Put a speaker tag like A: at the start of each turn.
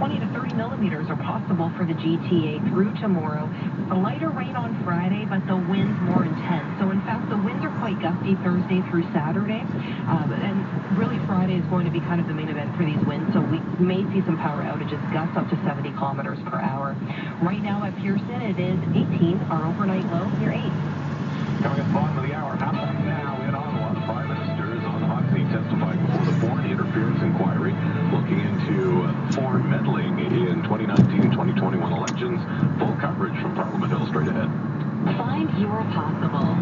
A: 20 to 30 millimeters are possible for the GTA through tomorrow. A lighter rain on Friday, but the winds more intense. So in fact, the winds are quite gusty Thursday through Saturday. And really Friday is going to be kind of the main event for these winds. So we may see some power outages, gusts up to 70 kilometers per hour. Right now at Pearson, it is 18. Our overnight low near 8.
B: Coming at the bottom of the hour, happening now in Ottawa. The Prime Minister is on the hot seat testifying before the Foreign Interference Inquiry, looking into foreign meddling in 2019-2021 elections. Full coverage from Parliament Hill straight ahead.
A: Find your possible.